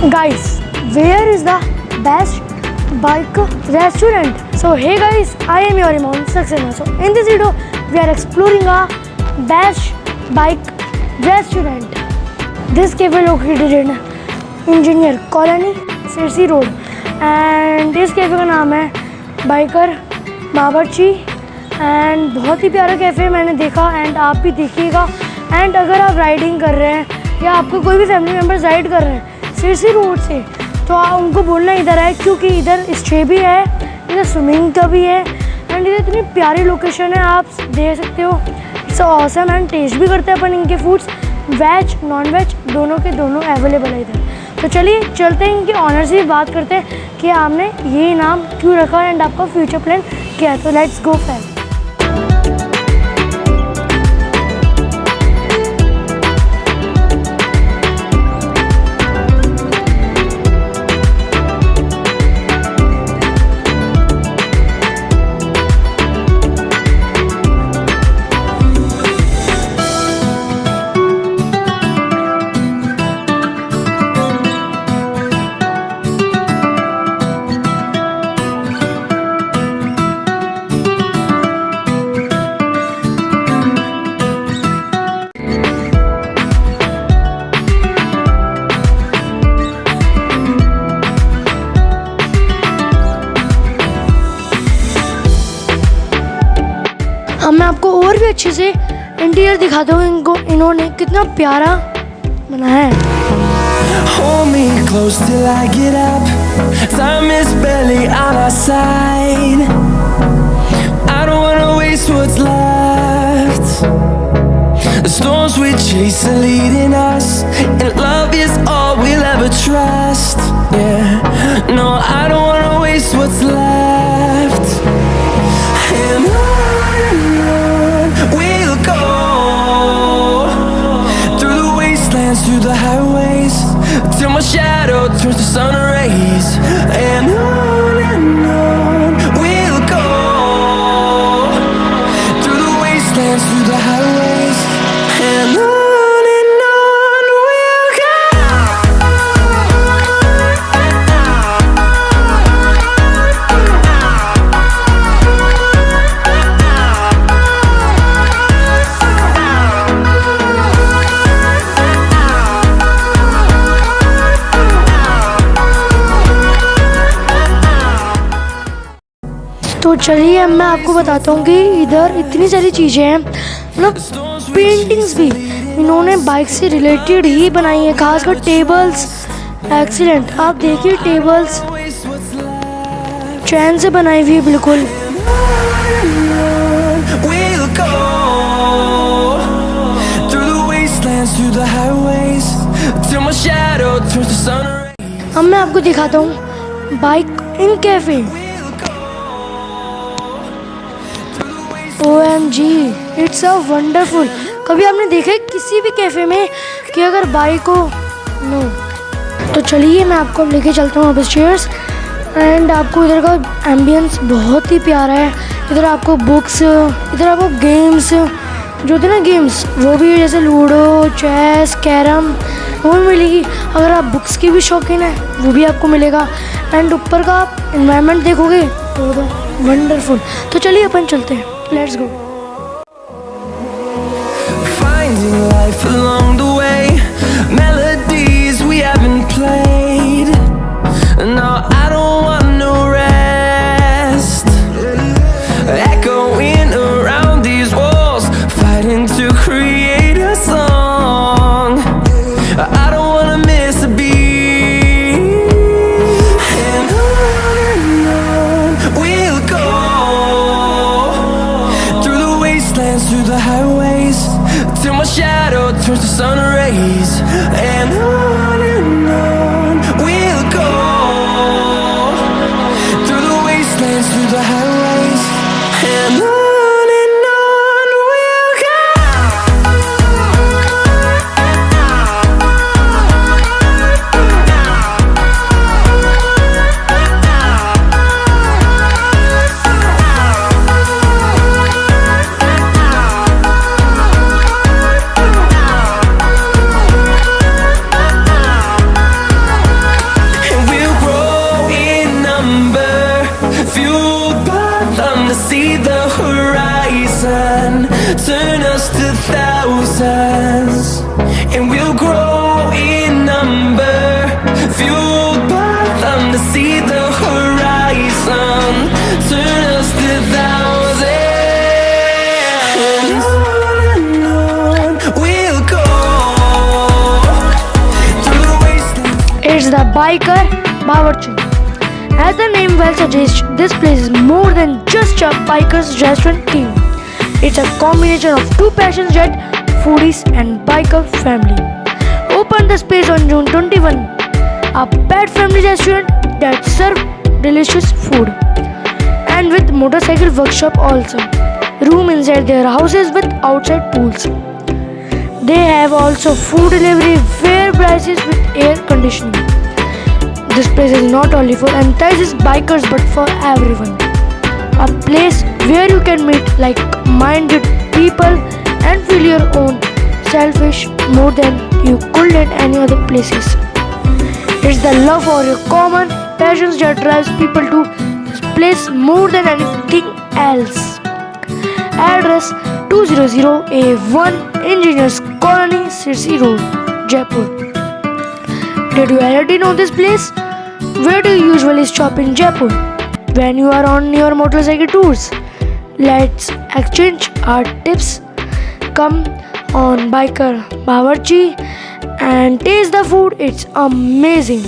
Guys, where is the best bike restaurant? So hey guys, I am your Imam Saxena. So in this video, we are exploring a best bike restaurant. This cafe located in Engineer Colony, Sirsi Road, and इस cafe का नाम है biker बावर्ची and बहुत ही प्यारा cafe मैंने देखा and आप भी देखिएगा। एंड अगर आप राइडिंग कर रहे हैं या आपको कोई भी फैमिली मेम्बर्स राइड कर रहे हैं सिरसी रोड से, तो आप उनको बोलना इधर आए, क्योंकि इधर स्टे भी है, इधर स्विमिंग का भी है एंड इधर इतनी प्यारी लोकेशन है, आप देख सकते हो। इट्स ऑसम एंड टेस्ट भी करते हैं अपन इनके फूड्स, वेज नॉन वेज दोनों के दोनों अवेलेबल है इधर। तो चलिए चलते हैं इनके ऑनर से बात करते हैं कि आपने ये नाम क्यों रखा एंड आपका फ्यूचर प्लान क्या है। तो लेट्स गो फ्रेंड। अब मैं आपको और भी अच्छे से इंटीरियर दिखाता हूँ इनको, इन्होंने कितना प्यारा बनाया है। Hold me close till I get up. Time is barely on our side. I don't wanna waste what's left. The storms we chase are leading us, and love is all we'll ever trust. Yeah, no, I don't wanna waste what's left. And we'll go through the wastelands, through the highways, till my shadow turns to sun rays. And on we'll go through the wastelands, through the highways, and on we'll go. तो चलिए अब मैं आपको बताता हूँ कि इधर इतनी सारी चीज़ें हैं, मतलब पेंटिंग्स भी इन्होंने बाइक से रिलेटेड ही बनाई है, खासकर टेबल्स एक्सीलेंट। आप देखिए टेबल्स चैन से बनाई हुई है बिल्कुल। We'll go through the wastelands, through the highways, till my shadow turns to sun rays. अब मैं आपको दिखाता हूँ bike in cafe. OMG, it's a wonderful. कभी आपने देखा है किसी भी कैफ़े में कि अगर बाइक हो? नो। तो चलिए मैं आपको अब लेके चलता हूँ अपस्टेयर्स एंड आपको इधर का एम्बियंस बहुत ही प्यारा है। इधर आपको बुक्स, इधर आपको गेम्स जो होते हैं ना गेम्स, वो भी जैसे लूडो, चेस, कैरम, वो भी मिलेगी। अगर आप बुक्स की भी शौकीन है वो भी आपको मिलेगा एंड ऊपर का आप एनवायरनमेंट देखोगे तो वंडरफुल। तो चलिए अपन चलते हैं, let's go. Finding life along the way, melodies we haven't played. No, I don't want no rest. Echoing around these walls, fighting to create a song. I don't wanna miss a beat. And on we'll go through the wastelands, through the highways, till my shadow turns to sun rays. And It's the Biker Bawarchi. As the name well suggests, this place is more than just a biker's restaurant team. It's a combination of two passionate foodies and biker family. Opened the space on June 21. A pet friendly restaurant that serves delicious food. And with motorcycle workshop also. Room inside their houses with outside pools. They have also food delivery, fair prices with air conditioning. This place is not only for enthusiast bikers but for everyone. A place where you can meet like-minded people and feel your own selfish more than you could at any other places. It's the love for your common passions that drives people to this place more than anything else. Address 200A1 Engineers Colony, Sirsi Road, Jaipur. Did you already know this place? Where do you usually stop in Jaipur when you are on your motorcycle tours? Let's exchange our tips. Come on Biker Bawarchi and taste the food. It's amazing.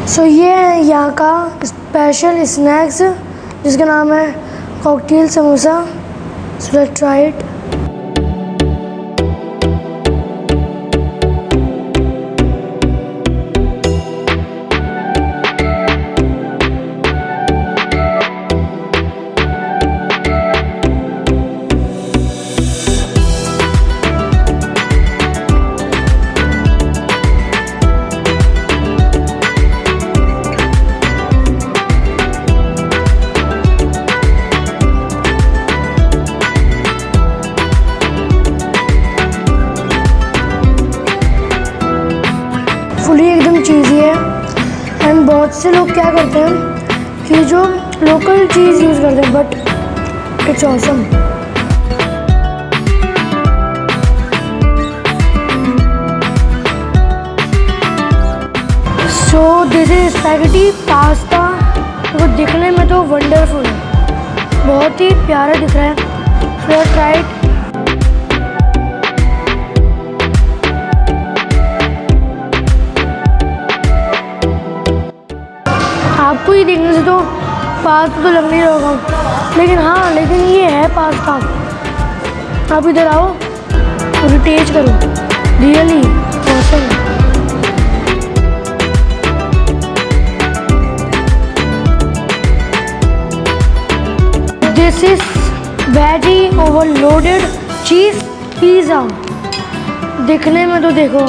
सो ये है यहाँ का special snacks जिसका नाम है cocktail samosa. So let's try it. Fully एकदम चीज़ी है. And बहुत से लोग क्या करते हैं कि जो लोकल चीज़ यूज़ करते हैं but it's awesome. So this is spaghetti pasta. वो दिखने में तो वंडरफुल है, बहुत ही प्यारा दिख रहा है. So try it. आपको ये देखने से तो पास्ता तो लग नहीं रहा होगा, लेकिन ये है पास्ता. आप इधर आओ और टेस्ट करो. Really awesome. This is veggie overloaded cheese pizza. दिखने में तो देखो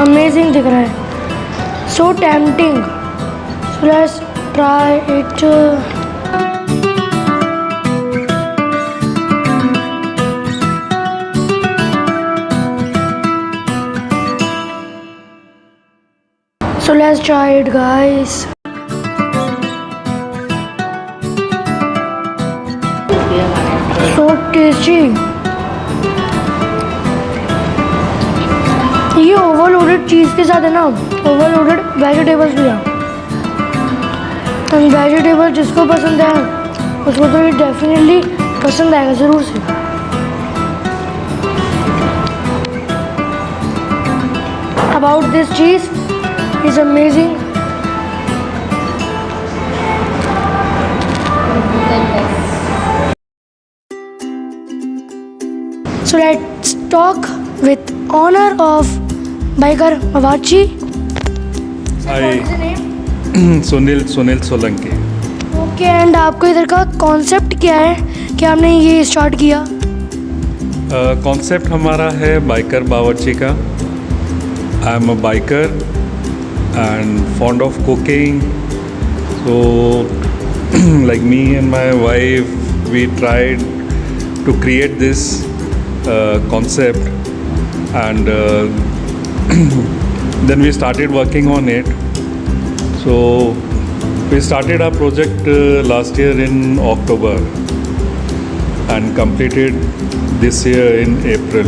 अमेजिंग दिख रहा है. सो tempting. So let's try it. So let's try it, guys. So tasty. ये ओवरलोडेड चीज़ के साथ है ना, ओवरलोडेड वेजिटेबल्स भी है. एंड वेजिटेबल जिसको पसंद है उसको तो ये डेफिनेटली पसंद आएगा ज़रूर से. अबाउट दिस चीज़ is amazing. So let's talk with owner of Biker Bawarchi. Hi, Sunil Solanki. Okay. And आपको इधर का कॉन्सेप्ट क्या है कि आपने ये स्टार्ट किया? कॉन्सेप्ट हमारा है बाइकर बावर्ची का. I am a biker and fond of cooking. So like me and my wife, we tried to create this concept, and then we started working on it. So we started our project last year in October and completed this year in April.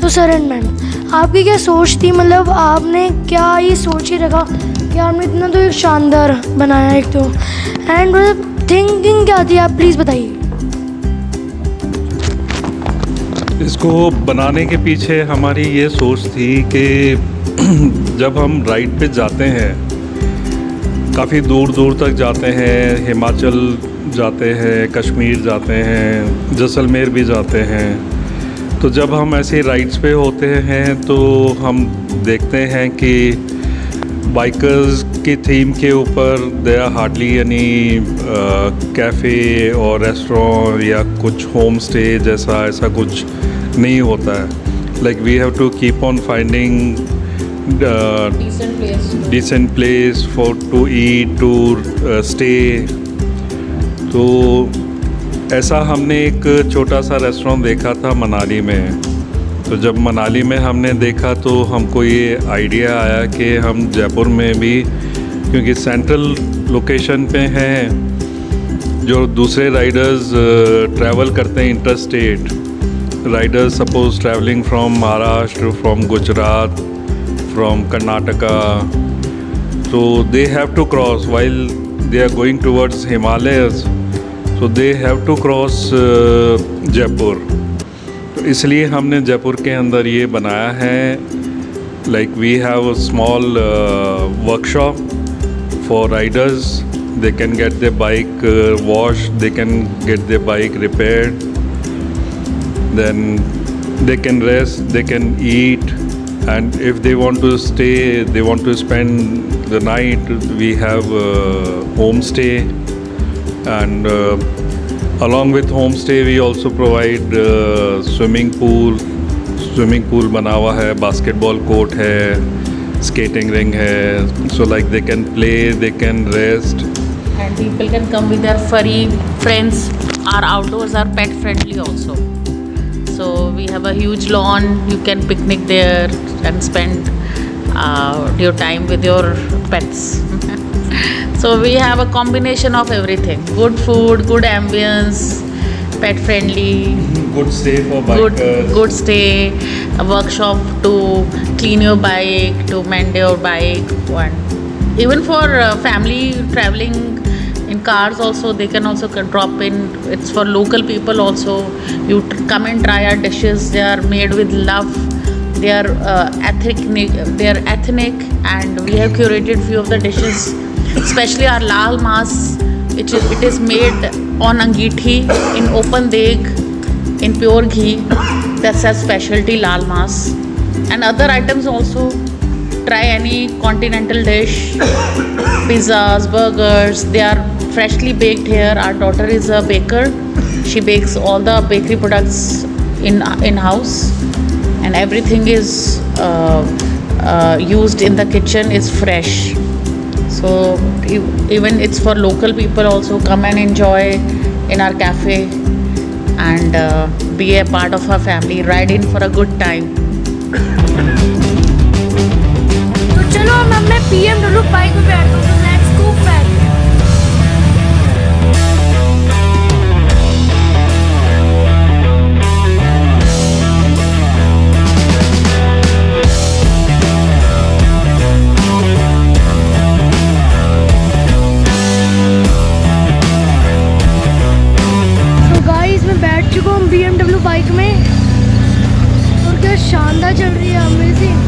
तो Saran ma'am, आपकी क्या सोच थी, मतलब आपने क्या ये सोच ही रखा कि आपने इतना तो एक शानदार बनाया एक तो, एंड मतलब थिंकिंग क्या थी, आप प्लीज़ बताइए। इसको बनाने के पीछे हमारी ये सोच थी कि जब हम राइड पे जाते हैं, काफ़ी दूर दूर तक जाते हैं, हिमाचल जाते हैं, कश्मीर जाते हैं, जैसलमेर भी जाते हैं, तो जब हम ऐसे राइड्स पे होते हैं तो हम देखते हैं कि बाइकर्स की थीम के ऊपर there are hardly any cafe और रेस्टोरेंट या कुछ होम स्टे जैसा ऐसा कुछ नहीं होता है. Like we have to keep on finding decent place for to eat, to stay. तो ऐसा हमने एक छोटा सा रेस्टोरेंट देखा था मनाली में. तो जब मनाली में हमने देखा तो हमको ये आइडिया आया कि हम जयपुर में भी, क्योंकि सेंट्रल लोकेशन पे हैं, जो दूसरे राइडर्स ट्रैवल करते हैं inter state Riders, suppose travelling from Maharashtra, from Gujarat, from Karnataka, so they have to cross while they are going towards Himalayas, so they have to cross Jaipur. तो इसलिए हमने जयपुर के अंदर ये बनाया है. Like we have a small workshop for riders. They can get their bike washed, they can get their bike repaired, then they can rest, they can eat. And if they want to stay, they want to spend the night, we have homestay, and along with homestay we also provide swimming pool बना हुआ है, basketball court है, skating ring है, so like they can play, they can rest, and people can come with their furry friends. Our outdoors are pet friendly also. So we have a huge lawn, you can picnic there and spend your time with your pets. So we have a combination of everything: good food, good ambience, pet friendly, good stay for bikers, good stay, a workshop to clean your bike, to mend your bike, and even for family traveling in cars also, they can also drop in. It's for local people also. You come and try our dishes. They are made with love. They are ethnic, and we have curated few of the dishes, especially our lal mas. It is made on angithi in open deg in pure ghee. That's our specialty, lal mas. And other items also. Try any continental dish, pizzas, burgers. They are freshly baked here. Our daughter is a baker. She bakes all the bakery products in house, and everything is used in the kitchen is fresh. So even it's for local people also. Come and enjoy in our cafe and be a part of our family. Ride in for a good time. तो चलो अब मैं BMW bike पे बैठता हूँ. Let's go back. तो guys मैं बैठ चुका हूँ BMW बाइक में, और क्या शानदार चल रही है, अमेजिंग.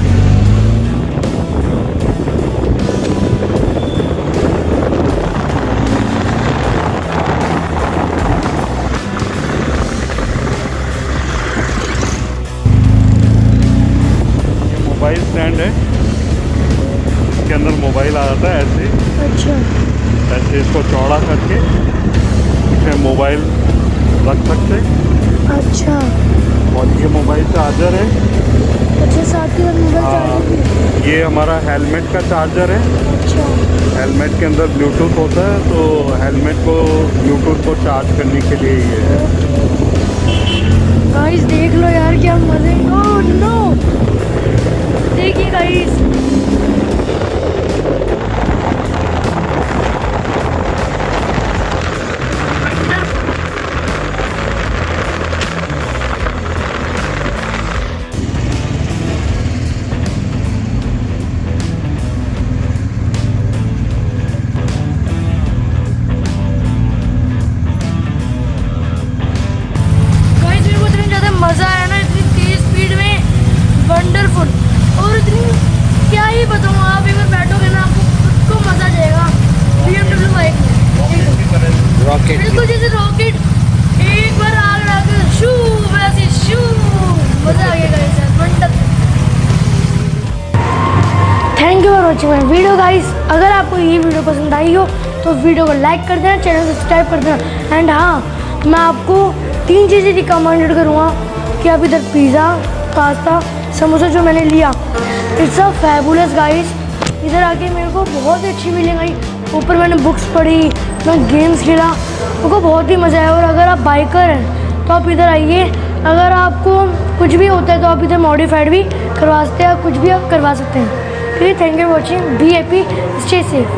मोबाइल स्टैंड है, इसके अंदर मोबाइल आ जाता है ऐसे. अच्छा. ऐसे इसको चौड़ा करके इसमें मोबाइल रख सकते. अच्छा. और ये मोबाइल चार्जर है. अच्छा, साथ ही मोबाइल चार्जर भी है. ये हमारा हेलमेट का चार्जर है. अच्छा. हेलमेट के अंदर ब्लूटूथ होता है, तो हेलमेट को ब्लूटूथ को चार्ज करने के लिए ये है। गाइस देख लो यार क्या मजे। ओह नो, देखिए गाइस मज़ा आया ना, इतनी तेज स्पीड में, वंडरफुल। और इतनी क्या ही बताऊँ, आप एक बार बैठोगे ना आपको खुद को मज़ा आ जाएगा BMW बाइक में। रॉकेट बिल्कुल जैसे रॉकेट, एक बार आग लगा शू, वैसे शू, मज़ा आ गया guys, wonderful. Thank you for watching my video guys. अगर आपको ये वीडियो पसंद आई हो तो वीडियो को लाइक कर देना, चैनल सब्सक्राइब कर देना। एंड हाँ, मैं आपको 3 चीज़ें रिकमेंडेड करूँगा कि आप इधर पिज़्ज़ा, पास्ता, समोसा जो मैंने लिया, इट्स अ फैबुलस गाइस। इधर आके मेरे को बहुत अच्छी फीलिंग आई। ऊपर मैंने बुक्स पढ़ी, मैं गेम्स खेला, मेरे को बहुत ही मज़ा आया। और अगर आप बाइकर हैं तो आप इधर आइए। अगर आपको कुछ भी होता है तो आप इधर मॉडिफाइड भी करवा सकते हैं, कुछ भी आप करवा सकते हैं। ठीक है, thank you for watching, be happy, stay safe.